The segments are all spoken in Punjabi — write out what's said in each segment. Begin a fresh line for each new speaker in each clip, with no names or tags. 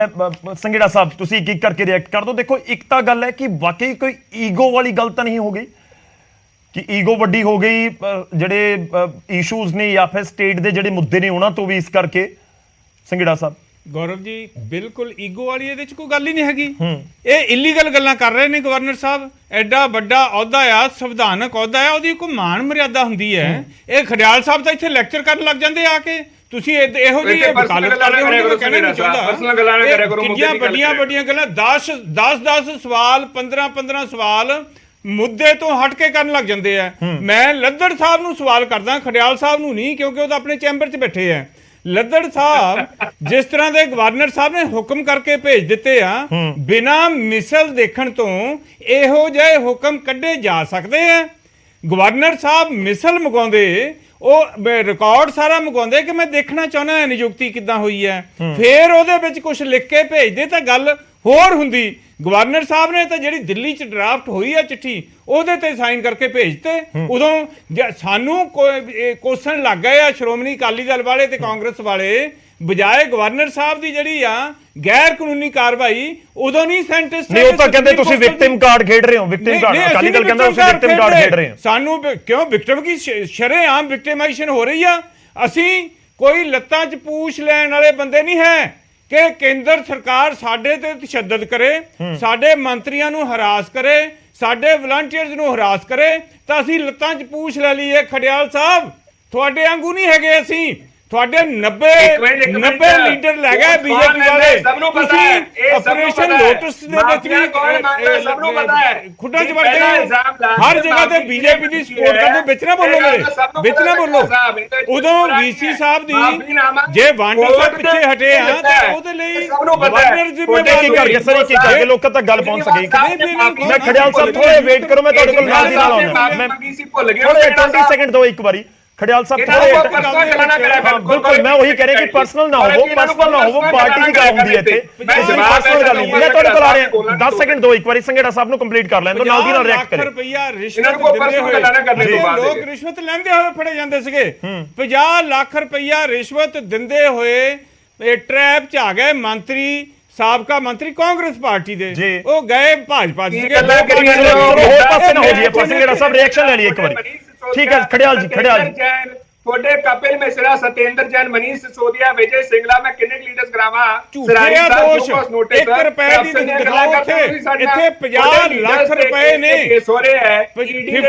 ਸੰਘੇੜਾ ਸਾਹਿਬ ਤੁਸੀਂ ਇੱਕ ਇੱਕ ਕਰਕੇ ਰਿਐਕਟ ਕਰ ਦਿਓ। ਦੇਖੋ ਇੱਕ ਤਾਂ ਗੱਲ ਹੈ ਕਿ ਵਾਕਈ ਕੋਈ ਈਗੋ ਵਾਲੀ ਗੱਲ ਤਾਂ ਨਹੀਂ ਹੋ ਗਈ ਕਿ ਈਗੋ ਵੱਡੀ ਹੋ ਗਈ, ਜਿਹੜੇ ਇਸ਼ੂਜ਼ ਨੇ ਜਾਂ ਫਿਰ ਸਟੇਟ ਦੇ ਜਿਹੜੇ ਮੁੱਦੇ ਨੇ ਉਹਨਾਂ ਤੋਂ ਵੀ ਇਸ ਕਰਕੇ ਸੰਘੇੜਾ ਸਾਹਿਬ।
ਗੌਰਵ ਜੀ ਬਿਲਕੁਲ ਈਗੋ ਵਾਲੀ ਇਹਦੇ ਚ ਕੋਈ ਗੱਲ ਹੀ ਨਹੀਂ ਹੈਗੀ। ਇਹ ਇਲੀਗਲ ਗੱਲਾਂ ਕਰ ਰਹੇ ਨੇ ਗਵਰਨਰ ਸਾਹਿਬ। ਐਡਾ ਵੱਡਾ ਅਹੁਦਾ ਆ, ਸੰਵਿਧਾਨਕ ਅਹੁਦਾ ਆ, ਉਹਦੀ ਕੋਈ ਮਾਣ ਮਰਿਆਦਾ ਹੁੰਦੀ ਹੈ। ਇਹ ਖਡਿਆਲ ਸਾਹਿਬ ਤਾਂ ਇੱਥੇ ਲੈਕਚਰ ਕਰਨ ਲੱਗ ਜਾਂਦੇ ਆ ਕੇ। ਤੁਸੀਂ ਇਹੋ ਜਿਹੀ ਵਕਾਲਤ ਕਰਦੇ ਹੋ, ਕਹਿਣਾ ਨਹੀਂ ਚਾਹੁੰਦਾ। ਕਿੰਨੀਆਂ ਵੱਡੀਆਂ ਵੱਡੀਆਂ ਗੱਲਾਂ 10 ਸਵਾਲ 15 ਸਵਾਲ ਮੁੱਦੇ ਤੋਂ ਹਟ ਕੇ ਕਰਨ ਲੱਗ ਜਾਂਦੇ ਆ। ਮੈਂ ਲੱਦੜ ਸਾਹਿਬ ਨੂੰ ਸਵਾਲ ਕਰਦਾ, ਖਡਿਆਲ ਸਾਹਿਬ ਨੂੰ ਨਹੀਂ, ਕਿਉਂਕਿ ਉਹ ਤਾਂ ਆਪਣੇ ਚੈਂਬਰ 'ਚ ਬੈਠੇ ਆ। ਲੱਦੜ ਸਾਹਿਬ ਜਿਸ ਤਰ੍ਹਾਂ ਦੇ ਗਵਰਨਰ ਸਾਹਿਬ ਨੇ ਹੁਕਮ ਕਰਕੇ ਭੇਜ ਦਿੱਤੇ ਆ, ਬਿਨਾਂ ਮਿਸਲ ਦੇਖਣ ਤੋਂ ਇਹੋ ਜਿਹੇ ਹੁਕਮ ਕੱਢੇ ਜਾ ਸਕਦੇ ਆ। ਗਵਰਨਰ ਸਾਹਿਬ ਮਿਸਲ ਮੰਗਾਉਂਦੇ, ਉਹ ਰਿਕਾਰਡ ਸਾਰਾ ਮੰਗਾਉਂਦੇ ਕਿ ਮੈਂ ਦੇਖਣਾ ਚਾਹੁੰਦਾ ਨਿਯੁਕਤੀ ਕਿੱਦਾਂ ਹੋਈ ਹੈ, ਫਿਰ ਉਹਦੇ ਵਿੱਚ ਕੁਝ ਲਿਖ ਕੇ ਭੇਜਦੇ ਤਾਂ ਗੱਲ ਹੋਰ ਹੁੰਦੀ। ਗਵਰਨਰ ਸਾਹਿਬ ਨੇ ਤਾਂ ਜਿਹੜੀ ਦਿੱਲੀ 'ਚ ਡਰਾਫਟ ਹੋਈ ਆ ਚਿੱਠੀ, ਉਹਦੇ ਤੇ ਸਾਈਨ ਕਰਕੇ ਭੇਜਤੇ। ਉਦੋਂ ਸਾਨੂੰ ਕੋਸਣ ਲੱਗ ਗਏ ਆ ਸ਼੍ਰੋਮਣੀ ਅਕਾਲੀ ਦਲ ਵਾਲੇ ਤੇ ਕਾਂਗਰਸ ਵਾਲੇ, ਬਜਾਏ ਗਵਰਨਰ ਸਾਹਿਬ ਦੀ ਜਿਹੜੀ ਆ ਗੈਰ ਕਾਨੂੰਨੀ ਕਾਰਵਾਈ, ਉਦੋਂ ਨਹੀਂ ਸਾਇੰਟਿਸਟ
ਨਹੀਂ, ਉਹ ਤਾਂ ਕਹਿੰਦੇ ਤੁਸੀਂ ਵਿਕਟਿਮ ਕਾਰਡ ਖੇਡ ਰਹੇ ਹੋ। ਵਿਕਟਿਮ ਕਾਰਡ ਅਕਾਲੀ ਦਲ ਕਹਿੰਦਾ ਤੁਸੀਂ ਵਿਕਟਿਮ ਕਾਰਡ ਖੇਡ ਰਹੇ ਹੋ।
ਸਾਨੂੰ ਕਿਉਂ ਵਿਕਟਿਮ ਕੀ ਸ਼ਰੇਆਮ ਵਿਕਟਿਮਾਈਜੇਸ਼ਨ ਹੋ ਰਹੀ ਆ। ਅਸੀਂ ਕੋਈ ਲੱਤਾਂ 'ਚ ਪੂਛ ਲੈਣ ਵਾਲੇ ਬੰਦੇ ਨਹੀਂ ਹੈ ਕਿ ਕੇਂਦਰ ਸਰਕਾਰ ਸਾਡੇ ਤੇ ਤਸ਼ੱਦਦ ਕਰੇ, ਸਾਡੇ ਮੰਤਰੀਆਂ ਨੂੰ ਹਰਾਸ ਕਰੇ, ਸਾਡੇ ਵਲੰਟੀਅਰਸ ਨੂੰ ਹਰਾਸ ਕਰੇ ਤਾਂ ਅਸੀਂ ਲੱਤਾਂ 'ਚ ਪੂਛ ਲੈ ਲਈਏ। ਖਡਿਆਲ ਸਾਹਿਬ ਤੁਹਾਡੇ ਵਾਂਗੂ ਨਹੀਂ ਹੈਗੇ ਅਸੀਂ। ਤੁਹਾਡੇ 90 ਲੀਡਰ ਲੈ ਗਏ ਬੀਜੇਪੀ ਵਾਲੇ। ਤੁਸੀਂ ਆਪਰੇਸ਼ਨ ਲੋਟਸ ਦੇ ਵਿੱਚ ਵੀ ਖੁੱਡਾਂ 'ਚ ਵੜ ਗਏ। ਹਰ ਜਗ੍ਹਾ ਤੇ ਬੀਜੇਪੀ ਦੀ ਸਪੋਰਟ ਕਰਦੇ। ਵਿੱਚ ਨਾ ਬੋਲੋ ਮੇਰੇ, ਵਿੱਚ ਨਾ ਬੋਲੋ। ਉਦੋਂ ਵੀਸੀ ਸਾਹਿਬ ਦੀ ਜੇ ਵਾਂਡਾ ਸਾਹਿਬ ਪਿੱਛੇ ਹਟੇ ਆ ਤਾਂ ਉਹਦੇ ਲਈ ਗਵਰਨਰ ਜ਼ਿੰਮੇਵਾਰ
ਕੀ ਕਰਕੇ ਸਰ, ਕੀ ਕਰਕੇ ਲੋਕਾਂ ਤੱਕ ਗੱਲ ਪਹੁੰਚ ਸਕੇ। ਮੈਂ ਖਡਿਆਲ ਸਾਹਿਬ ਥੋੜੇ ਵੇਟ ਕਰੋ, ਮੈਂ ਤੁਹਾਡੇ ਕੋਲ ਨਾਲ ਦੀ ਨਾਲ ਆਉਣਾ। ਮੈਂ ਥੋੜੇ 20 ਸੈਕਿੰਡ ਦੋ ਇੱਕ ਵਾਰੀ। ਖਡਿਆਲ ਸਾਹਿਬ ਬਿਲਕੁਲ ਮੈਂ ਉਹੀ ਕਹਿ ਰਿਹਾ ਕਿ ਪਰਸਨਲ ਨਾ ਹੋਵੋ, ਪਰਸਨਲ ਨਾ ਹੋਵੋ, ਪਾਰਟੀ ਦੀ ਗੱਲ ਹੁੰਦੀ ਹੈ ਇੱਥੇ, ਕਿਸੇ ਦੀ ਪਰਸਨਲ ਗੱਲ ਨਹੀਂ। ਮੈਂ ਤੁਹਾਡੇ ਕੋਲ ਆ ਰਿਹਾ 10 ਸੈਕਿੰਡ ਦੋ ਇੱਕ ਵਾਰੀ ਸੰਘੇੜਾ ਸਾਹਿਬ ਨੂੰ ਕੰਪਲੀਟ ਕਰ ਲੈਣ ਦਿਓ, ਨਾਲ ਦੀ ਨਾਲ ਰਿਐਕਟ ਕਰੇ।
ਰੁਪਈਆ ਰਿਸ਼ਵਤ ਦਿੰਦੇ ਹੋਏ ਲੋਕ ਰਿਸ਼ਵਤ ਲੈਂਦੇ ਹੋਏ ਫੜੇ ਜਾਂਦੇ ਸੀਗੇ। 50 ਲੱਖ ਰੁਪਈਆ ਰਿਸ਼ਵਤ ਦਿੰਦੇ ਹੋਏ ਇਹ ਟ੍ਰੈਪ 'ਚ ਆ ਗਏ ਮੰਤਰੀ, ਸਾਬਕਾ ਮੰਤਰੀ ਕਾਂਗਰਸ ਪਾਰਟੀ ਦੇ। ਉਹ ਗਏ ਭਾਜਪਾ ਦੀ।
ਹੋਰ ਪਾਸੇ ਨਾ ਹੋ ਜਾਈਏ, ਸੰਘੇੜਾ ਸਾਹਿਬ ਰਿਐਕਸ਼ਨ ਲੈ ਲਈਏ ਇੱਕ ਵਾਰੀ। ठीक है खड़ियाल जी, खड़ियाल
थोड़े कपिल मिश्रा, सत्येंद्र जैन, मनीष सिसोदिया, विजय सिंगला, मैं किन्ने लीडर्स करावा
ਝੂਠਿਆ ਦੋਸ਼। 1 ਰੁਪਏ ਦੀ ਦਿਖਾਓ ਇੱਥੇ 50 ਲੱਖ ਰੁਪਏ ਨੇ। 50 ਲੱਖ ਇੰਡੀਅਨ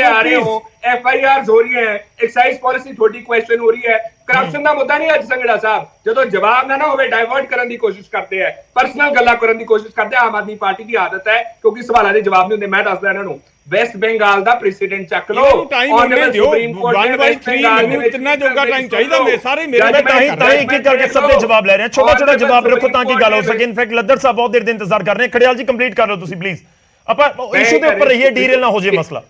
ਰੁਪੀਸ
FIRs हो रही है, एक्साइज पॉलिसी थोड़ी क्वेश्चन हो रही है। करप्शन का मुद्दा नहीं है संघड़ा साहब, जो जवाब ना होवे डाइवर्ट करने की कोशिश करते हैं, पर्सनल गल्लां करने की कोशिश करते हैं। आम आदमी पार्टी की आदत है क्योंकि सवालों के जवाब नहीं होंदे। मैं दसदा इन्हां नूं वेस्ट बंगाल दा प्रेसिडेंट चक लो,
ऑनरेबल सुप्रीम कोर्ट 1/3 ਮੈਨੂੰ ਤਿੰਨਾਂ ਜੋਗਾ ਟਾਈਮ ਚਾਹੀਦਾ। ਮੇਰੇ ਸਾਰੇ ਮੇਰੇ
ਤਾਂ ਹੀ ਕੀ ਕਰਕੇ ਸਭ ਦੇ ਜਵਾਬ ਲੈ ਰਹੇ ਆ। ਛੋਟਾ ਛੋਟਾ ਜਵਾਬ ਰੱਖੋ ਤਾਂ ਕਿ ਗੱਲ ਹੋ ਸਕੇ। ਇਨਫੈਕਟ ਲੱਦੜ ਸਾਹਿਬ ਬਹੁਤ ਦੇਰ ਦੇ ਇੰਤਜ਼ਾਰ ਕਰ ਰਹੇ हैं। खड़ियाल जी कंप्लीट कर लो तुसी प्लीज, ਆਪਾਂ ਇਸ਼ੂ ਦੇ ਉੱਪਰ ਰਹੀਏ, ਡੀਰੇਲ ਨਾ ਹੋ ਜੇ ਮਸਲਾ।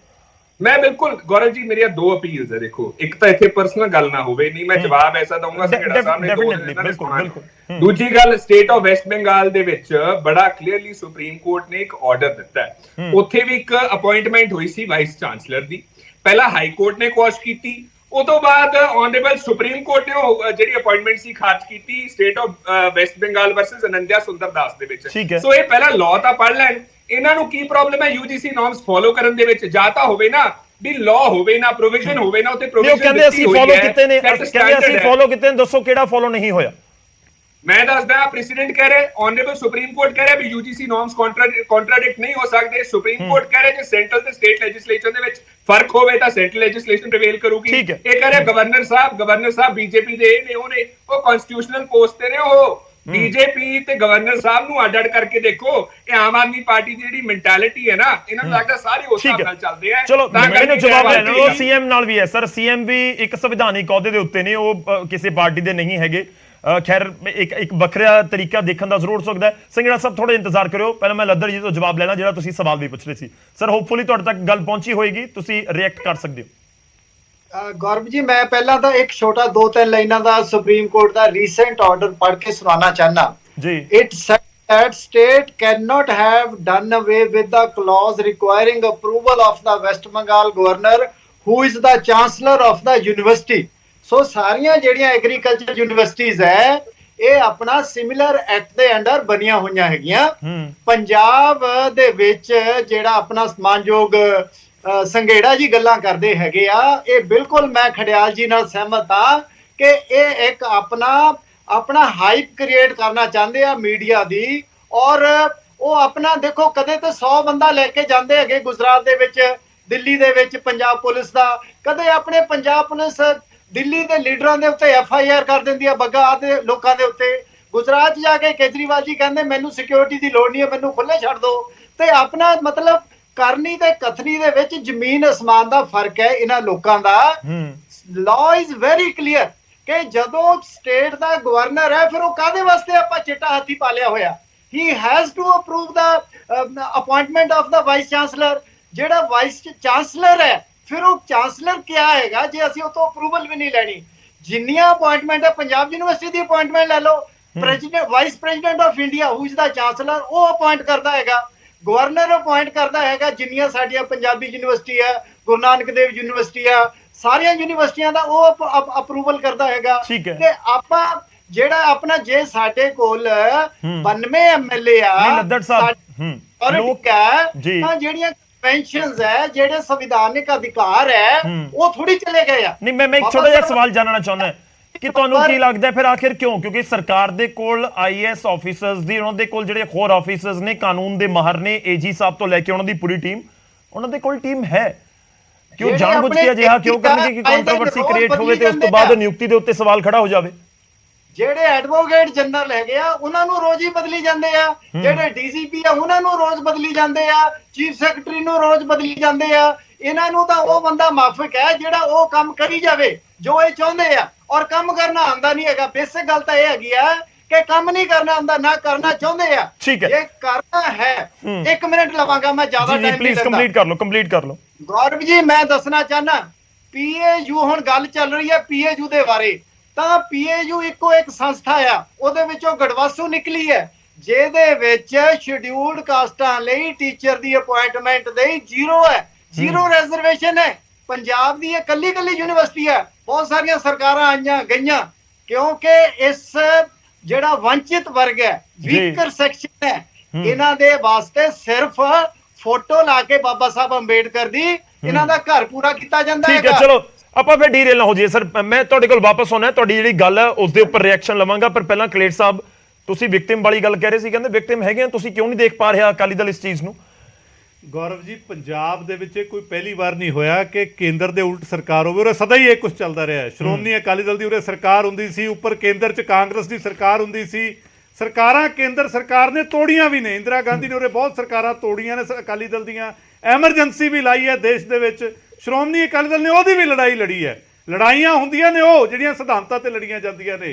मैं बिल्कुल गौरव जी, मेरी दो अपील्स है। देखो, एक तो इतने पर्सनल गल ना होवे, नहीं मैं जवाब ऐसा दूंगा संघेड़ा साहब ने। दूजी गल, स्टेट ऑफ वेस्ट बंगाल दे विच बड़ा क्लियरली सुप्रीम कोर्ट ने एक ऑर्डर दिता है। उत्थे भी एक अपॉइंटमेंट हुई सी वाइस चांसलर दी। पहला हाई कोर्ट ने क्वॉश कीती, ਉਸ ਤੋਂ ਬਾਅਦ ਆਨਰੇਬਲ ਸੁਪਰੀਮ ਕੋਰਟ ਨੇ ਜਿਹੜੀ ਅਪਾਇੰਟਮੈਂਟ ਸੀ ਖਾਰਜ ਕੀਤੀ state of West Bengal versus Anandya Sundar Das ਦੇ ਵਿੱਚ। ਸੋ ਇਹ ਪਹਿਲਾਂ ਲਾਅ ਤਾਂ ਪੜ੍ਹ ਲੈਣ। ਇਹਨਾਂ ਨੂੰ ਕੀ ਪ੍ਰੋਬਲਮ ਹੈ UGC ਨਾਰਮਸ ਫੋਲੋ ਕਰਨ ਦੇ ਵਿੱਚ? ਜਾਂ ਤਾਂ ਹੋਵੇ ਨਾ ਵੀ ਲਾਅ ਹੋਵੇ ਨਾ ਪ੍ਰੋਵੀਜ਼ਨ ਹੋਵੇ ਨਾ, ਉੱਤੇ ਪ੍ਰੋਵੀਜ਼ਨ
ਕਹਿੰਦੇ ਅਸੀਂ ਫੋਲੋ ਕੀਤੇ ਨੇ, ਕਹਿੰਦੇ ਅਸੀਂ ਫੋਲੋ ਕੀਤੇ ਨੇ। ਦੱਸੋ ਕਿਹੜਾ ਫੋਲੋ ਨਹੀਂ ਹੋਇਆ?
मैं दसदा, प्रेसिडेंट कह रहे, ऑनरेबल सुप्रीम कोर्ट कह रहे भी UGC नॉर्म्स कॉन्ट्राडिक्ट नहीं हो सकते। सुप्रीम कोर्ट कह रहे जे सेंट्रल ते स्टेट लेजिस्लेचर दे विच फर्क होवे तां सेंट्रल लेजिस्लेशन प्रिवेल करूगी। ये कह रहे गवर्नर साहब बीजेपी दे ने, ओने ओ कॉन्स्टिट्यूशनल पोस्ट ते ने। ओ बीजेपी ते गवर्नर साहब ਨੂੰ ਅੱਡ-ਅੱਡ ਕਰਕੇ ਦੇਖੋ। ਇਹ ਆਮ ਆਦਮੀ ਪਾਰਟੀ ਦੀ ਜਿਹੜੀ ਮੈਂਟੈਲਿਟੀ ਹੈ ਨਾ, ਇਹਨਾਂ ਨੂੰ ਲੱਗਦਾ ਸਾਰੇ ਉਸ ਹਿਸਾਬ ਨਾਲ ਚੱਲਦੇ ਆ।
ਚਲੋ ਮੈਨੂੰ ਜਵਾਬ ਲੈਣਾ। ਉਹ ਸੀਐਮ ਨਾਲ ਵੀ ਹੈ ਸਰ, ਸੀਐਮ ਵੀ ਇੱਕ ਸੰਵਿਧਾਨਿਕ ਅਹੁਦੇ ਦੇ ਉੱਤੇ ਨੇ, ਉਹ ਕਿਸੇ ਪਾਰਟੀ ਦੇ ਨਹੀਂ ਹੈਗੇ। ਖੈਰ ਇੱਕ ਵੱਖਰਾ ਤਰੀਕਾ ਦੇਖਣ ਦਾ ਜ਼ਰੂਰ ਸਕਦਾ ਹੈ। ਸੰਘੇੜਾ ਸਾਹਿਬ ਥੋੜਾ ਇੰਤਜ਼ਾਰ ਕਰਿਓ, ਪਹਿਲਾਂ ਮੈਂ ਲੱਦੜ ਜੀ ਤੋਂ ਜਵਾਬ ਲੈਣਾ ਜਿਹੜਾ ਤੁਸੀਂ ਸਵਾਲ ਵੀ ਪੁੱਛ ਰਹੇ ਸੀ। ਸਰ ਹੋਪਫੁਲੀ ਤੁਹਾਡੇ ਤੱਕ ਗੱਲ ਪਹੁੰਚੀ ਹੋਏਗੀ, ਤੁਸੀਂ ਰਿਐਕਟ ਕਰ ਸਕਦੇ ਹੋ।
ਗੌਰਵ ਜੀ, ਮੈਂ ਪਹਿਲਾਂ ਤਾਂ ਇੱਕ ਛੋਟਾ 2-3 ਲਾਈਨਾਂ ਦਾ ਸੁਪਰੀਮ ਕੋਰਟ ਦਾ ਰੀਸੈਂਟ ਆਰਡਰ ਪੜ੍ਹ ਕੇ ਸੁਣਾਉਣਾ ਚਾਹਨਾ ਜੀ। It said that state cannot have done away with the clause requiring approval of the West Bengal governor who is the chancellor of the university। ਸੋ ਸਾਰੀਆਂ ਜਿਹੜੀਆਂ ਐਗਰੀਕਲਚਰ ਯੂਨੀਵਰਸਿਟੀਜ਼ ਹੈ ਇਹ ਆਪਣਾ ਸਿਮਿਲਰ ਐਕਟ ਦੇ ਅੰਡਰ ਬਣੀਆਂ ਹੋਈਆਂ ਹੈਗੀਆਂ। ਪੰਜਾਬ ਦੇ ਵਿੱਚ ਜਿਹੜਾ ਆਪਣਾ ਸਮਾਨਯੋਗ ਸੰਘੇੜਾ ਜੀ ਗੱਲਾਂ ਕਰਦੇ ਹੈਗੇ ਆ, ਇਹ ਬਿਲਕੁਲ ਮੈਂ ਖੜਿਆਲ ਜੀ ਨਾਲ ਸਹਿਮਤ ਹਾਂ ਕਿ ਇਹ ਇੱਕ ਆਪਣਾ ਹਾਈਪ ਕ੍ਰੀਏਟ ਕਰਨਾ ਚਾਹੁੰਦੇ ਆ ਮੀਡੀਆ ਦੀ। ਔਰ ਉਹ ਆਪਣਾ ਦੇਖੋ, ਕਦੇ ਤਾਂ 100 ਬੰਦਾ ਲੈ ਕੇ ਜਾਂਦੇ ਹੈਗੇ ਗੁਜਰਾਤ ਦੇ ਵਿੱਚ, ਦਿੱਲੀ ਦੇ ਵਿੱਚ ਪੰਜਾਬ ਪੁਲਿਸ ਦਾ, ਕਦੇ ਆਪਣੇ ਪੰਜਾਬ ਪੁਲਿਸ ਦਿੱਲੀ ਦੇ ਲੀਡਰਾਂ ਦੇ ਉੱਤੇ FIR ਕਰ ਦਿੰਦੀ ਆ ਬੱਗਾ ਦੇ ਲੋਕਾਂ ਦੇ ਉੱਤੇ। ਗੁਜਰਾਤ ਜਾ ਕੇ ਕੇਜਰੀਵਾਲ ਜੀ ਕਹਿੰਦੇ ਮੈਨੂੰ ਸਿਕਿਉਰਿਟੀ ਦੀ ਲੋੜ ਨਹੀਂ ਹੈ, ਮੈਨੂੰ ਖੁੱਲੇ ਛੱਡ ਦਿਓ। ਤੇ ਆਪਣਾ ਮਤਲਬ ਕਰਨੀ ਤੇ ਕਥਨੀ ਦੇ ਵਿੱਚ ਜ਼ਮੀਨ ਅਸਮਾਨ ਦਾ ਫਰਕ ਹੈ ਇਹਨਾਂ ਲੋਕਾਂ ਦਾ। ਲਾਅ ਇਜ਼ ਵੈਰੀ ਕਲੀਅਰ ਕਿ ਜਦੋਂ ਸਟੇਟ ਦਾ ਗਵਰਨਰ ਹੈ, ਫਿਰ ਉਹ ਕਾਹਦੇ ਵਾਸਤੇ ਆਪਾਂ ਚਿੱਟਾ ਹਾਥੀ ਪਾਲਿਆ ਹੋਇਆ? He has to approve the appointment of the vice chancellor. ਜਿਹੜਾ ਵਾਈਸ ਚਾਂਸਲਰ ਹੈ, ਫਿਰ ਉਹ ਚਾਂਸਲਰ ਕਿਆ ਹੈਗਾ ਜੇ ਅਸੀਂ ਉਹ ਤੋਂ ਅਪਰੂਵਲ ਵੀ ਨਹੀਂ ਲੈਣੀ? ਜਿੰਨੀਆਂ ਅਪਾਇੰਟਮੈਂਟ ਹੈ, ਪੰਜਾਬ ਯੂਨੀਵਰਸਿਟੀ ਦੀ ਅਪਾਇੰਟਮੈਂਟ ਲੈ ਲਓ, president vice president of India who is the chancellor, ਉਹ ਅਪਾਇੰਟ ਕਰਦਾ ਹੈਗਾ, ਗਵਰਨਰ ਅਪਾਇੰਟ ਕਰਦਾ ਹੈਗਾ। ਜਿੰਨੀਆਂ ਸਾਡੀਆਂ ਪੰਜਾਬੀ ਯੂਨੀਵਰਸਿਟੀ ਹੈ, ਗੁਰੂ ਨਾਨਕ ਦੇਵ ਯੂਨੀਵਰਸਿਟੀ ਆ, ਸਾਰੀਆਂ ਯੂਨੀਵਰਸਿਟੀਆਂ ਦਾ ਉਹ ਅਪਰੂਵਲ ਕਰਦਾ ਹੈਗਾ। ਤੇ ਆਪਾਂ ਜਿਹੜਾ ਆਪਣਾ ਜੇ ਸਾਡੇ ਕੋਲ 92 MLA ਆ ਲੋਕ ਹੈ, ਤਾਂ ਜਿਹੜੀਆਂ ਪੈਨਸ਼ਨਸ ਹੈ, ਜਿਹੜੇ ਸੰਵਿਧਾਨਿਕ ਅਧਿਕਾਰ ਹੈ, ਉਹ ਥੋੜੀ ਚਲੇ ਗਏ ਆ।
ਨਹੀਂ, ਮੈਂ ਇੱਕ ਛੋਟਾ ਜਿਹਾ ਸਵਾਲ ਜਾਣਨਾ ਚਾਹੁੰਦਾ ਕਿ ਤੁਹਾਨੂੰ ਕੀ ਲੱਗਦਾ ਫਿਰ ਆਖਿਰ ਕਿਉਂ? ਕਿਉਂਕਿ ਸਰਕਾਰ ਦੇ ਕੋਲ IAS ਆਫੀਸਰਸ ਦੀ, ਉਹਨਾਂ ਦੇ ਕੋਲ ਜਿਹੜੇ ਹੋਰ ਆਫੀਸਰਸ ਨੇ, ਕਾਨੂੰਨ ਦੇ ਮਾਹਰ ਨੇ, AG ਸਾਹਿਬ ਤੋਂ ਲੈ ਕੇ ਉਹਨਾਂ ਦੀ ਪੂਰੀ ਟੀਮ, ਉਹਨਾਂ ਦੇ ਕੋਲ ਟੀਮ ਹੈ। ਕਿਉਂ ਜਾਣਬੁੱਝ ਕੇ ਅਜਿਹਾ ਕਿਉਂ ਕਰਨਗੇ ਕਿ ਕੰਟਰੋਵਰਸੀ ਕ੍ਰੀਏਟ ਹੋਵੇ ਤੇ ਉਸ ਤੋਂ ਬਾਅਦ ਨਿਯੁਕਤੀ ਦੇ ਉੱਤੇ ਸਵਾਲ ਖੜਾ ਹੋ ਜਾਵੇ?
ਜਿਹੜੇ ਐਡਵੋਕੇਟ ਜਨਰਲ ਹੈਗੇ ਆ, ਉਹਨਾਂ ਨੂੰ ਰੋਜ਼ ਹੀ ਬਦਲੀ ਜਾਂਦੇ ਆ। ਜਿਹੜੇ DCP ਆ, ਉਹਨਾਂ ਨੂੰ ਰੋਜ਼ ਬਦਲੀ ਜਾਂਦੇ ਆ। ਚੀਫ ਸੈਕਟਰੀ ਨੂੰ ਰੋਜ਼ ਬਦਲੀ ਜਾਂਦੇ ਆ। ਇਹਨਾਂ ਨੂੰ ਤਾਂ ਉਹ ਬੰਦਾ ਮਾਫਕ ਹੈ ਜਿਹੜਾ ਉਹ ਕੰਮ ਕਰੀ ਜਾਵੇ ਜੋ ਇਹ ਚਾਹੁੰਦੇ ਆ, ਔਰ ਕੰਮ ਕਰਨਾ ਆਉਂਦਾ ਨਹੀਂ ਹੈਗਾ। ਬੇਸਿਕ ਗੱਲ ਤਾਂ ਇਹ ਹੈਗੀ ਆ ਕਿ ਕੰਮ ਨਹੀਂ ਕਰਨਾ ਆਉਂਦਾ, ਨਾ ਕਰਨਾ ਚਾਹੁੰਦੇ ਆ। ਇਹ ਕਰਨਾ ਹੈ। 1 ਮਿੰਟ ਲਵਾਂਗਾ ਮੈਂ, ਜ਼ਿਆਦਾ ਟਾਈਮ
ਪਲੀਜ਼ ਕੰਪਲੀਟ ਕਰ ਲਓ।
ਗੌਰਵ ਜੀ, ਮੈਂ ਦੱਸਣਾ ਚਾਹਨਾ, PAU ਹੁਣ ਗੱਲ ਚੱਲ ਰਹੀ ਹੈ PAU ਦੇ ਬਾਰੇ, ਤਾਂ PAU ਇੱਕੋ ਇੱਕ ਸੰਸਥਾ ਆ, ਉਹਦੇ ਵਿੱਚੋਂ ਗੜਵਾਸੂ ਨਿਕਲੀ ਹੈ, ਜਿਹਦੇ ਵਿੱਚ ਸ਼ਡਿਊਲਡ ਕਾਸਟਾਂ ਲਈ ਟੀਚਰ ਦੀ ਅਪਾਇੰਟਮੈਂਟ ਦੇ ਜ਼ੀਰੋ ਹੈ, ਜ਼ੀਰੋ ਰਿਜ਼ਰਵੇਸ਼ਨ ਹੈ। ਪੰਜਾਬ ਦੀ ਇਹ ਕੱਲੀ ਯੂਨੀਵਰਸਿਟੀ ਹੈ। ਬਹੁਤ ਸਾਰੀਆਂ ਸਰਕਾਰਾਂ ਆਈਆਂ ਗਈਆਂ, ਕਿਉਂਕਿ ਇਸ ਜਿਹੜਾ ਵੰਚਿਤ ਵਰਗ ਹੈ, ਵੀਕਰ ਸੈਕਸ਼ਨ ਹੈ, ਇਹਨਾਂ ਦੇ ਵਾਸਤੇ ਸਿਰਫ ਫੋਟੋ ਲਾ ਕੇ ਬਾਬਾ ਸਾਹਿਬ ਅੰਬੇਡਕਰ ਦੀ ਇਹਨਾਂ ਦਾ ਘਰ ਪੂਰਾ ਕੀਤਾ ਜਾਂਦਾ ਹੈ।
ਠੀਕ ਹੈ, ਚਲੋ ਆਪਾਂ ਫਿਰ ਡੀਰੇਲ ਨਾ ਹੋ ਜਾਈਏ ਸਰ। ਮੈਂ ਤੁਹਾਡੇ ਕੋਲ ਵਾਪਸ ਆਉਣਾ, ਤੁਹਾਡੀ ਜਿਹੜੀ ਗੱਲ ਹੈ ਉਸ ਦੇ ਉੱਪਰ ਰਿਐਕਸ਼ਨ ਲਵਾਂਗਾ, ਪਰ ਪਹਿਲਾਂ ਕਲੇਰ ਸਾਹਿਬ, ਤੁਸੀਂ ਵਿਕਟਿਮ ਵਾਲੀ ਗੱਲ ਕਹਿ ਰਹੇ ਸੀ, ਕਹਿੰਦੇ ਵਿਕਟਿਮ ਹੈਗੇ ਆ, ਤੁਸੀਂ ਕਿਉਂ ਨਹੀਂ ਦੇਖ ਪਾ ਰਿਹਾ ਅਕਾਲੀ ਦਲ ਇਸ ਚੀਜ਼ ਨੂੰ?
ਗੌਰਵ ਜੀ, ਪੰਜਾਬ ਦੇ ਵਿੱਚ ਕੋਈ ਪਹਿਲੀ ਵਾਰ ਨਹੀਂ ਹੋਇਆ ਕਿ ਕੇਂਦਰ ਦੇ ਉਲਟ ਸਰਕਾਰ ਹੋਵੇ। ਉਰੇ ਸਦਾ ਹੀ ਇਹ ਕੁਝ ਚੱਲਦਾ ਰਿਹਾ। ਸ਼੍ਰੋਮਣੀ ਅਕਾਲੀ ਦਲ ਦੀ ਉਰੇ ਸਰਕਾਰ ਹੁੰਦੀ ਸੀ, ਉੱਪਰ ਕੇਂਦਰ 'ਚ ਕਾਂਗਰਸ ਦੀ ਸਰਕਾਰ ਹੁੰਦੀ ਸੀ। ਸਰਕਾਰਾਂ ਕੇਂਦਰ ਸਰਕਾਰ ਨੇ ਤੋੜੀਆਂ ਵੀ ਨੇ। ਇੰਦਰਾ ਗਾਂਧੀ ਨੇ ਉਰੇ ਬਹੁਤ ਸਰਕਾਰਾਂ ਤੋੜੀਆਂ ਨੇ ਅਕਾਲੀ ਦਲ ਦੀਆਂ। ਐਮਰਜੈਂਸੀ ਵੀ ਲਾਈ ਹੈ ਦੇਸ਼ ਦੇ ਵਿੱਚ। ਸ਼੍ਰੋਮਣੀ ਅਕਾਲੀ ਦਲ ਨੇ ਉਹਦੀ ਵੀ ਲੜਾਈ ਲੜੀ ਹੈ। ਲੜਾਈਆਂ ਹੁੰਦੀਆਂ ਨੇ ਉਹ ਜਿਹੜੀਆਂ ਸਿਧਾਂਤਾਂ ਤੇ ਲੜੀਆਂ ਜਾਂਦੀਆਂ ਨੇ।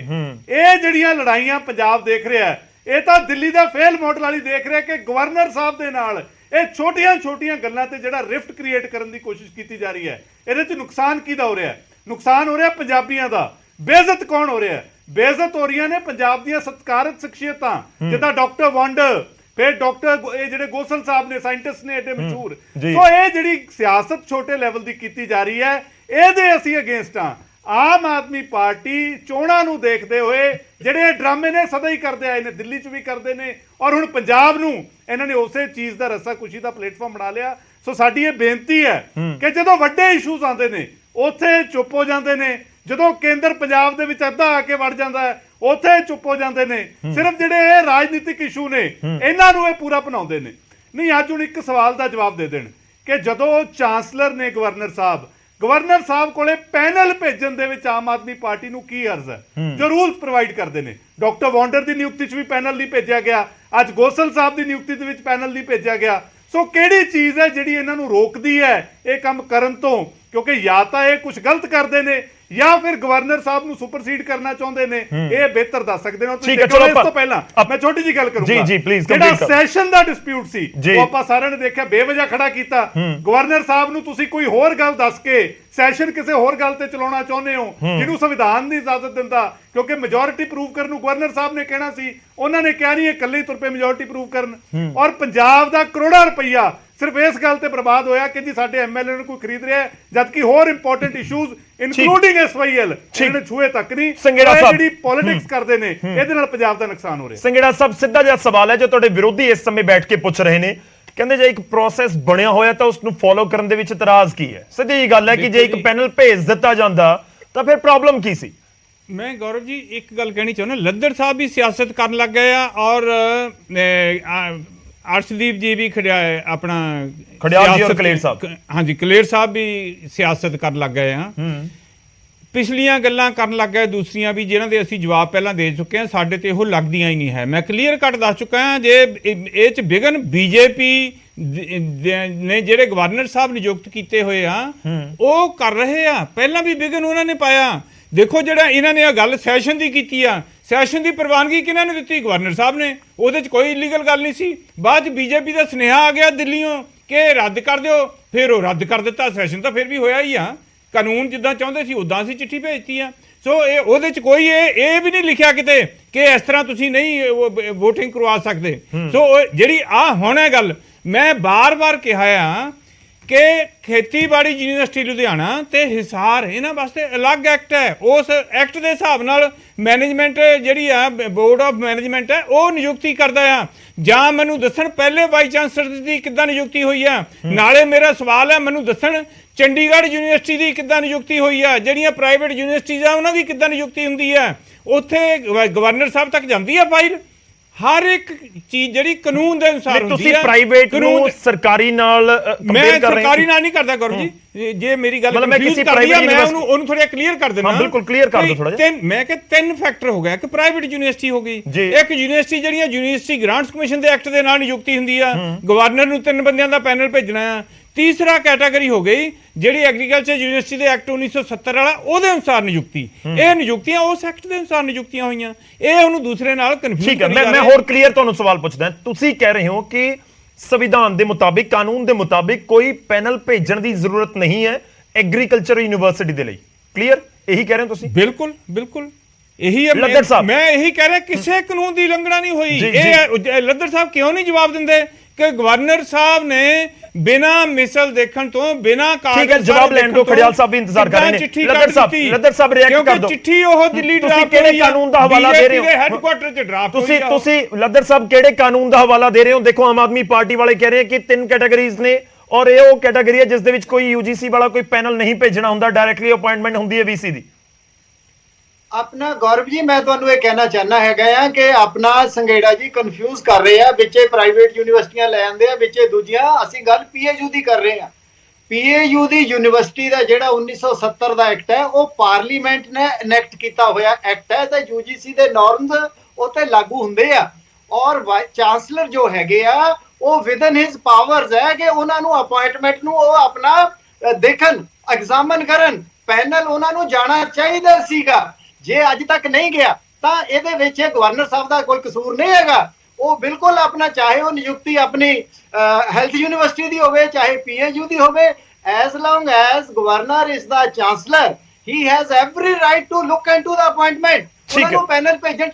ਇਹ ਜਿਹੜੀਆਂ ਲੜਾਈਆਂ ਪੰਜਾਬ ਦੇਖ ਰਿਹਾ, ਇਹ ਤਾਂ ਦਿੱਲੀ ਦਾ ਫੇਲ ਮਾਡਲ ਵਾਲੀ ਦੇਖ ਰਿਹਾ ਕਿ ਗਵਰਨਰ ਸਾਹਿਬ ਦੇ ਨਾਲ ਇਹ ਛੋਟੀਆਂ ਗੱਲਾਂ ਤੇ ਜਿਹੜਾ ਰਿਫਟ ਕ੍ਰੀਏਟ ਕਰਨ ਦੀ ਕੋਸ਼ਿਸ਼ ਕੀਤੀ ਜਾ ਰਹੀ ਹੈ। ਇਹਦੇ 'ਚ ਨੁਕਸਾਨ ਕਿਹਦਾ ਹੋ ਰਿਹਾ? ਨੁਕਸਾਨ ਹੋ ਰਿਹਾ ਪੰਜਾਬੀਆਂ ਦਾ। ਬੇਇੱਜ਼ਤ ਕੌਣ ਹੋ ਰਿਹਾ? ਬੇਇੱਜ਼ਤ ਹੋ ਰਹੀਆਂ ਨੇ ਪੰਜਾਬ ਦੀਆਂ ਸਤਿਕਾਰਤ ਸ਼ਖਸੀਅਤਾਂ, ਜਿੱਦਾਂ ਡਾਕਟਰ ਵੰਡਰ, ਫਿਰ ਡਾਕਟਰ ਇਹ ਜਿਹੜੇ ਗੋਸਲ ਸਾਹਿਬ ਨੇ, ਸਾਇੰਟਿਸਟ ਨੇ ਏਡੇ ਮਸ਼ਹੂਰ। ਸੋ ਇਹ ਜਿਹੜੀ ਸਿਆਸਤ ਛੋਟੇ ਲੈਵਲ ਦੀ ਕੀਤੀ ਜਾ ਰਹੀ ਹੈ, ਇਹਦੇ ਅਸੀਂ ਅਗੇਂਸਟ ਹਾਂ। ਆਮ ਆਦਮੀ ਪਾਰਟੀ ਚੋਣਾਂ ਨੂੰ ਦੇਖਦੇ ਹੋਏ ਜਿਹੜੇ ਡਰਾਮੇ ਨੇ ਸਦਾ ਹੀ ਕਰਦੇ ਆਏ ਨੇ, ਦਿੱਲੀ 'ਚ ਵੀ ਕਰਦੇ ਨੇ, ਔਰ ਹੁਣ ਪੰਜਾਬ ਨੂੰ ਇਹਨਾਂ ਨੇ ਉਸੇ ਚੀਜ਼ ਦਾ ਰੱਸਾ ਖੁਸ਼ੀ ਦਾ ਪਲੇਟਫਾਰਮ ਬਣਾ ਲਿਆ। ਸੋ ਸਾਡੀ ਇਹ ਬੇਨਤੀ ਹੈ ਕਿ ਜਦੋਂ ਵੱਡੇ ਇਸ਼ੂਜ਼ ਆਉਂਦੇ ਨੇ ਉੱਥੇ ਚੁੱਪ ਹੋ ਜਾਂਦੇ ਨੇ, ਜਦੋਂ ਕੇਂਦਰ ਪੰਜਾਬ ਦੇ ਵਿੱਚ ਅੱਧਾ ਆ ਕੇ ਵੜ ਜਾਂਦਾ ਹੈ ਉੱਥੇ ਚੁੱਪ ਹੋ ਜਾਂਦੇ ਨੇ। ਸਿਰਫ ਜਿਹੜੇ ਇਹ ਰਾਜਨੀਤਿਕ ਇਸ਼ੂ ਨੇ ਇਹਨਾਂ ਨੂੰ ਇਹ ਪੂਰਾ ਬਣਾਉਂਦੇ ਨੇ। ਨਹੀਂ, ਅੱਜ ਹੁਣ ਇੱਕ ਸਵਾਲ ਦਾ ਜਵਾਬ ਦੇ ਦੇਣ ਕਿ ਜਦੋਂ ਚਾਂਸਲਰ ਨੇ ਗਵਰਨਰ ਸਾਹਿਬ ਕੋਲੇ ਪੈਨਲ ਭੇਜਣ ਦੇ ਵਿੱਚ ਆਮ ਆਦਮੀ ਪਾਰਟੀ ਨੂੰ ਕੀ ਅਰਜ਼ ਹੈ ਜੋ ਰੂਲਸ ਪ੍ਰੋਵਾਈਡ ਕਰਦੇ ਨੇ? ਡਾਕਟਰ ਵੌਂਡਰ ਦੀ ਨਿਯੁਕਤੀ 'ਚ ਵੀ ਪੈਨਲ ਨਹੀਂ ਭੇਜਿਆ ਗਿਆ, ਅੱਜ ਗੋਸਲ ਸਾਹਿਬ ਦੀ ਨਿਯੁਕਤੀ ਦੇ ਵਿੱਚ ਪੈਨਲ ਨਹੀਂ ਭੇਜਿਆ ਗਿਆ। ਸੋ ਕਿਹੜੀ ਚੀਜ਼ ਹੈ ਜਿਹੜੀ ਇਹਨਾਂ ਨੂੰ ਰੋਕਦੀ ਹੈ ਇਹ ਕੰਮ ਕਰਨ ਤੋਂ? ਕਿਉਂਕਿ ਜਾਂ ਤਾਂ ਇਹ ਕੁਝ ਗਲਤ ਕਰਦੇ ਨੇ ਜਾਂ ਫਿਰ ਗਵਰਨਰ ਸਾਹਿਬ ਨੂੰ ਸੁਪਰਸੀਡ ਕਰਨਾ ਚਾਹੁੰਦੇ ਨੇ। ਇਹ ਬਿਹਤਰ ਦੱਸ ਸਕਦੇ ਨੇ। ਤੁਸੀਂ ਦੇਖੋ, ਇਸ ਤੋਂ ਪਹਿਲਾਂ ਮੈਂ ਛੋਟੀ ਜੀ ਗੱਲ ਕਰੂੰਗਾ। ਜਿਹੜਾ ਸੈਸ਼ਨ ਦਾ ਡਿਸਪਿਊਟ ਸੀ ਉਹ ਆਪਾਂ ਸਾਰਿਆਂ ਨੇ ਦੇਖਿਆ, ਬੇਵਜ੍ਹਾ ਖੜਾ ਕੀਤਾ। ਗਵਰਨਰ ਸਾਹਿਬ ਨੂੰ ਤੁਸੀਂ ਕੋਈ ਹੋਰ ਗੱਲ ਦੱਸ ਕੇ ਸੈਸ਼ਨ ਕਿਸੇ ਹੋਰ ਗੱਲ ਤੇ ਚਲਾਉਣਾ ਚਾਹੁੰਦੇ ਹੋ ਜਿਹਨੂੰ ਸੰਵਿਧਾਨ ਨਹੀਂ ਇਜਾਜ਼ਤ ਦਿੰਦਾ, ਕਿਉਂਕਿ ਮੈਜੋਰਿਟੀ ਪ੍ਰੂਵ ਕਰਨ ਨੂੰ ਗਵਰਨਰ ਸਾਹਿਬ ਨੇ ਕਹਿਣਾ ਸੀ, ਉਹਨਾਂ ਨੇ ਕਿਹਾ ਨਹੀਂ, ਇਹ ਇਕੱਲੇ ਤੁਰ ਪਏ ਮੈਜੋਰਿਟੀ ਪ੍ਰੂਵ ਕਰਨ। ਔਰ ਪੰਜਾਬ ਦਾ ਕਰੋੜਾਂ ਰੁਪਈਆ ਸਿਰਫ ਇਸ ਗੱਲ ਤੇ ਬਰਬਾਦ ਹੋਇਆ ਕਿ ਜੀ ਸਾਡੇ ਐਮਐਲਏ ਨੂੰ ਕੋਈ ਖਰੀਦ ਰਿਹਾ ਹੈ, ਜਦਕਿ ਹੋਰ ਇੰਪੋਰਟੈਂਟ ਇਸ਼ੂਜ਼ ਇਨਕਲੂਡਿੰਗ SYL ਇਹਨੇ ਛੂਏ ਤੱਕ ਨਹੀਂ।
ਸੰਘੇੜਾ ਸਾਹਿਬ
ਜਿਹੜੀ ਪੋਲਿਟਿਕਸ ਕਰਦੇ ਨੇ ਇਹਦੇ ਨਾਲ ਪੰਜਾਬ ਦਾ ਨੁਕਸਾਨ ਹੋ ਰਿਹਾ।
ਸੰਘੇੜਾ ਸਾਹਿਬ ਸਿੱਧਾ ਜਿਹਾ ਸਵਾਲ ਹੈ ਜੋ ਤੁਹਾਡੇ ਵਿਰੋਧੀ ਇਸ ਸਮੇਂ ਬੈਠ ਕੇ ਪੁੱਛ ਰਹੇ ਨੇ, ਕਹਿੰਦੇ ਜੇ ਇੱਕ ਪ੍ਰੋਸੈਸ ਬਣਿਆ ਹੋਇਆ ਤਾਂ ਉਸ ਨੂੰ ਫੋਲੋ ਕਰਨ ਦੇ ਵਿੱਚ ਇਤਰਾਜ਼ ਕੀ ਹੈ? ਸਿੱਧੀ ਜੀ ਗੱਲ ਹੈ ਕਿ ਜੇ ਇੱਕ ਪੈਨਲ ਭੇਜ ਦਿੱਤਾ ਜਾਂਦਾ ਤਾਂ ਫਿਰ ਪ੍ਰੋਬਲਮ ਕੀ ਸੀ?
ਮੈਂ ਗੌਰਵ ਜੀ ਇੱਕ ਗੱਲ ਕਹਿਣੀ ਚਾਹੁੰਦਾ, ਲੱਦੜ ਸਾਹਿਬ ਵੀ ਸਿਆਸਤ ਕਰਨ ਲੱਗ ਗਏ ਆ ਔਰ ਅਰਸ਼ਦੀਪ ਜੀ ਵੀ ਆਪਣਾ
ਖੜਿਆਲ ਜੀ ਔਰ ਕਲੇਰ ਸਾਹਿਬ,
ਹਾਂਜੀ ਕਲੇਰ ਸਾਹਿਬ ਵੀ ਸਿਆਸਤ ਕਰਨ ਲੱਗ ਗਏ ਆ। ਪਿਛਲੀਆਂ ਗੱਲਾਂ ਕਰਨ ਲੱਗ ਗਏ ਦੂਸਰੀਆਂ ਵੀ, ਜਿਨ੍ਹਾਂ ਦੇ ਅਸੀਂ ਜਵਾਬ ਪਹਿਲਾਂ ਦੇ ਚੁੱਕੇ ਹਾਂ, ਸਾਡੇ ਤੇ ਉਹ ਲੱਗਦੀਆਂ ਹੀ ਨਹੀਂ ਹੈ। ਮੈਂ ਕਲੀਅਰ ਕੱਟ ਦੱਸ ਚੁੱਕਾ ਹਾਂ, ਜੇ ਇਹ ਚ ਵਿਗਨ ਬੀਜੇਪੀ ਨੇ ਜਿਹੜੇ ਗਵਰਨਰ ਸਾਹਿਬ ਨਿਯੁਕਤ ਕੀਤੇ ਹੋਏ ਆ ਉਹ ਕਰ ਰਹੇ ਆ, ਪਹਿਲਾਂ ਵੀ ਵਿਗਨ ਉਹਨਾਂ ਨੇ ਪਾਇਆ। ਦੇਖੋ ਜਿਹੜਾ ਇਹਨਾਂ ਨੇ ਇਹ ਗੱਲ ਸੈਸ਼ਨ ਦੀ ਕੀਤੀ ਆ, ਸੈਸ਼ਨ ਦੀ ਪ੍ਰਵਾਨਗੀ ਕਿਹਨਾਂ ਨੇ ਦਿੱਤੀ? ਗਵਰਨਰ ਸਾਹਿਬ ਨੇ। ਉਹਦੇ 'ਚ ਕੋਈ ਇਲੀਗਲ ਗੱਲ ਨਹੀਂ ਸੀ। ਬਾਅਦ 'ਚ ਬੀਜੇਪੀ ਦਾ ਸੁਨੇਹਾ ਆ ਗਿਆ ਦਿੱਲੀੋਂ ਕਿ ਰੱਦ ਕਰ ਦਿਓ, ਫਿਰ ਉਹ ਰੱਦ ਕਰ ਦਿੱਤਾ। ਸੈਸ਼ਨ ਤਾਂ ਫਿਰ ਵੀ ਹੋਇਆ ਹੀ ਆ, ਕਾਨੂੰਨ ਜਿੱਦਾਂ ਚਾਹੁੰਦੇ ਸੀ ਉਦਾਂ ਅਸੀਂ ਚਿੱਠੀ ਭੇਜਤੀ ਆ। ਸੋ ਇਹ ਉਹਦੇ 'ਚ ਕੋਈ ਇਹ ਵੀ ਨਹੀਂ ਲਿਖਿਆ ਕਿਤੇ ਕਿ ਇਸ ਤਰ੍ਹਾਂ ਤੁਸੀਂ ਨਹੀਂ ਵੋਟਿੰਗ ਕਰਵਾ ਸਕਦੇ। ਸੋ ਜਿਹੜੀ ਹੁਣ ਹੈ ਗੱਲ, ਮੈਂ ਬਾਰ-ਬਾਰ ਕਿਹਾ ਆ ਕਿ ਖੇਤੀਬਾੜੀ ਯੂਨੀਵਰਸਿਟੀ ਲੁਧਿਆਣਾ ਤੇ ਹਿਸਾਰ ਇਹਨਾਂ ਵਾਸਤੇ ਅਲੱਗ ਐਕਟ ਹੈ। ਉਸ ਐਕਟ ਦੇ ਹਿਸਾਬ ਨਾਲ ਮੈਨੇਜਮੈਂਟ ਜਿਹੜੀ ਆ ਬੋਰਡ ਆਫ ਮੈਨੇਜਮੈਂਟ ਹੈ ਉਹ ਨਿਯੁਕਤੀ ਕਰਦਾ ਆ। ਜਾਂ ਮੈਨੂੰ ਦੱਸਣ ਪਹਿਲੇ ਵਾਈਸ ਚਾਂਸਲਰ ਦੀ ਕਿੱਦਾਂ ਨਿਯੁਕਤੀ ਹੋਈ ਆ। ਨਾਲੇ ਮੇਰਾ ਸਵਾਲ ਹੈ, ਮੈਨੂੰ ਦੱਸਣ ਚੰਡੀਗੜ੍ਹ ਯੂਨੀਵਰਸਿਟੀ ਦੀ ਕਿੱਦਾਂ ਨਿਯੁਕਤੀ ਹੋਈ ਆ, ਜਿਹੜੀਆਂ ਪ੍ਰਾਈਵੇਟ ਯੂਨੀਵਰਸਿਟੀਜ਼ ਆ ਉਹਨਾਂ ਦੀ ਕਿੱਦਾਂ ਨਿਯੁਕਤੀ ਹੁੰਦੀ ਹੈ। ਉੱਥੇ ਗਵਰਨਰ ਸਾਹਿਬ ਤੱਕ ਜਾਂਦੀ ਆ ਫਾਈਲ। ਹਰ ਇੱਕ ਚੀਜ਼ ਜਿਹੜੀ ਕਾਨੂੰਨ ਦੇ ਅਨੁਸਾਰ ਹੁੰਦੀ ਹੈ।
ਤੁਸੀਂ ਪ੍ਰਾਈਵੇਟ ਨੂੰ ਸਰਕਾਰੀ ਨਾਲ ਕੰਪੇਅਰ ਕਰ ਰਹੇ ਹੋ?
ਸਰਕਾਰੀ ਨਾਲ ਨਹੀਂ ਕਰਦਾ ਗੁਰੂ ਜੀ, ਜੇ ਮੇਰੀ ਗੱਲ
ਮੈਂ ਕਿਸੇ ਪ੍ਰਾਈਵੇਟ
ਮੈਂ ਉਹਨੂੰ ਥੋੜਾ ਕਲੀਅਰ ਕਰ ਦਿੰਦਾ।
ਹਾਂ ਬਿਲਕੁਲ ਕਲੀਅਰ ਕਰ ਦਿਓ ਥੋੜਾ ਜਿਹਾ।
ਮੈਂ ਕਿ 3 ਫੈਕਟਰ ਹੋ ਗਿਆ। ਇੱਕ ਪ੍ਰਾਈਵੇਟ ਯੂਨੀਵਰਸਿਟੀ ਹੋ ਗਈ, ਇੱਕ ਯੂਨੀਵਰਸਿਟੀ ਜਿਹੜੀਆਂ ਯੂਨੀਵਰਸਿਟੀ ਗ੍ਰਾਂਟਸ ਕਮਿਸ਼ਨ ਦੇ ਐਕਟ ਦੇ ਨਾਲ ਨਿਯੁਕਤੀ ਹੁੰਦੀ ਆ, ਗਵਰਨਰ ਨੂੰ 3 ਬੰਦਿਆਂ ਦਾ ਪੈਨਲ ਭੇਜਣਾ ਆ। ਤੀਸਰਾ ਕੈਟਾਗਰੀ ਹੋ ਗਈ ਜਿਹੜੀ ਐਗਰੀਕਲਚਰ ਯੂਨੀਵਰਸਿਟੀ ਦੇ ਐਕਟ 1970 ਵਾਲਾ, ਉਹਦੇ ਅਨੁਸਾਰ ਨਿਯੁਕਤੀ। ਇਹ ਨਿਯੁਕਤੀਆਂ ਉਸ ਐਕਟ ਦੇ ਅਨੁਸਾਰ ਨਿਯੁਕਤੀਆਂ ਹੋਈਆਂ, ਇਹ ਉਹਨੂੰ ਦੂਸਰੇ ਨਾਲ ਕਨਫਿਊਜ਼
ਠੀਕ ਹੈ। ਮੈਂ ਹੋਰ ਕਲੀਅਰ ਤੁਹਾਨੂੰ ਸਵਾਲ ਪੁੱਛਦਾ। ਤੁਸੀਂ ਕਹਿ ਰਹੇ ਹੋ ਕਿ ਸੰਵਿਧਾਨ ਦੇ ਮੁਤਾਬਿਕ, ਕਾਨੂੰਨ ਦੇ ਮੁਤਾਬਿਕ ਕੋਈ ਪੈਨਲ ਭੇਜਣ ਦੀ ਜ਼ਰੂਰਤ ਨਹੀਂ ਹੈ ਐਗਰੀਕਲਚਰ ਯੂਨੀਵਰਸਿਟੀ ਦੇ ਲਈ, ਕਲੀਅਰ ਇਹੀ ਕਹਿ ਰਹੇ ਹੋ ਤੁਸੀਂ?
ਬਿਲਕੁਲ ਬਿਲਕੁਲ ਇਹੀ ਹੈ। ਮੈਂ ਇਹੀ ਕਹਿ ਰਿਹਾ ਕਿਸੇ ਕਾਨੂੰਨ ਦੀ ਉਲੰਘਣਾ ਨਹੀਂ ਹੋਈ। ਇਹ ਲੱਦੜ ਸਾਹਿਬ ਕਿਉਂ ਨਹੀਂ ਜਵਾਬ ਦਿੰਦੇ ਕਿ ਗਵਰਨਰ ਸਾਹਿਬ ਨੇ ਬਿਨਾ ਮਿਸਲ ਦੇਖਣ ਤੋਂ, ਬਿਨਾ ਕਾਗਜ਼,
ਠੀਕ ਹੈ ਜਵਾਬ ਲੈਣ ਤੋਂ ਖੜਿਆਲ ਸਾਹਿਬ ਵੀ ਇੰਤਜ਼ਾਰ ਕਰ ਰਹੇ ਨੇ। ਲੱਦੜ ਸਾਹਿਬ ਰਿਐਕਟ ਕਰ ਦਿਓ।
ਚਿੱਠੀ ਉਹ ਦਿੱਲੀ
ਤੁਸੀਂ ਕਿਹੜੇ ਕਾਨੂੰਨ ਦਾ ਹਵਾਲਾ ਦੇ ਰਹੇ ਹੋ?
ਹੈੱਡਕੁਆਰਟਰ 'ਚ ਡਰਾਫਟ
ਤੁਸੀਂ ਲੱਦੜ ਸਾਹਿਬ ਕਿਹੜੇ ਕਾਨੂੰਨ ਦਾ ਹਵਾਲਾ ਦੇ ਰਹੇ ਹੋ? ਦੇਖੋ ਆਮ ਆਦਮੀ ਪਾਰਟੀ ਵਾਲੇ ਕਹਿ ਰਹੇ ਕਿ 3 ਕੈਟਾਗਰੀਜ਼ ਨੇ ਔਰ ਇਹ ਉਹ ਕੈਟਾਗਰੀ ਹੈ ਜਿਸ ਦੇ ਵਿੱਚ ਕੋਈ UGC ਵਾਲਾ ਕੋਈ ਪੈਨਲ ਨਹੀਂ ਭੇਜਣਾ ਹੁੰਦਾ, ਡਾਇਰੈਕਟਲੀ ਅਪਾਇੰਟਮੈਂਟ ਹੁੰਦੀ ਹੈ VC ਦੀ।
ਆਪਣਾ ਗੌਰਵ ਜੀ ਮੈਂ ਤੁਹਾਨੂੰ ਇਹ ਕਹਿਣਾ ਚਾਹਨਾ ਹੈਗਾ ਆ ਕਿ ਆਪਣਾ ਸੰਘੇੜਾ ਜੀ ਕਨਫਿਊਜ਼ ਕਰ ਰਹੇ ਆ, ਵਿੱਚੇ ਪ੍ਰਾਈਵੇਟ ਯੂਨੀਵਰਸਿਟੀਆਂ ਲੈ ਆਂਦੇ ਆ, ਵਿੱਚੇ ਦੂਜੀਆਂ। ਅਸੀਂ ਗੱਲ PAU ਦੀ ਕਰ ਰਹੇ ਆ। PAU ਦੀ ਯੂਨੀਵਰਸਿਟੀ ਦਾ ਜਿਹੜਾ 1970 ਦਾ ਐਕਟ ਹੈ ਉਹ ਪਾਰਲੀਮੈਂਟ ਨੇ ਇਨੈਕਟ ਕੀਤਾ ਹੋਇਆ ਐਕਟ ਹੈ ਤੇ UGC ਦੇ ਨਾਰਮਸ ਉੱਤੇ ਲਾਗੂ ਹੁੰਦੇ ਆ। ਔਰ ਚਾਂਸਲਰ ਜੋ ਹੈਗੇ ਆ ਉਹ ਵਿਦਨ ਹਿਸ ਪਾਵਰਸ ਹੈ ਕਿ ਉਹਨਾਂ ਨੂੰ ਅਪਾਇੰਟਮੈਂਟ ਨੂੰ ਉਹ ਆਪਣਾ ਦੇਖਣ, ਐਗਜ਼ਾਮਨ ਕਰਨ। ਪੈਨਲ ਉਹਨਾਂ ਨੂੰ ਜਾਣਾ ਚਾਹੀਦਾ ਸੀਗਾ। ਜੇ ਅੱਜ ਤੱਕ ਨਹੀਂ ਗਿਆ ਤਾਂ ਇਹਦੇ ਵਿੱਚ ਗਵਰਨਰ ਸਾਹਿਬ ਦਾ ਕੋਈ ਕਸੂਰ ਨਹੀਂ ਹੈਗਾ। ਉਹ ਬਿਲਕੁਲ ਆਪਣਾ, ਚਾਹੇ ਉਹ ਨਿਯੁਕਤੀ ਆਪਣੀ ਹੈਲਥ ਯੂਨੀਵਰਸਿਟੀ ਦੀ ਹੋਵੇ ਚਾਹੇ PAU ਦੀ ਹੋਵੇ, as long as governor is the chancellor, he has every right to look into the appointment। ਉਹਨਾਂ ਨੂੰ ਪੈਨਲ ਭੇਜਣ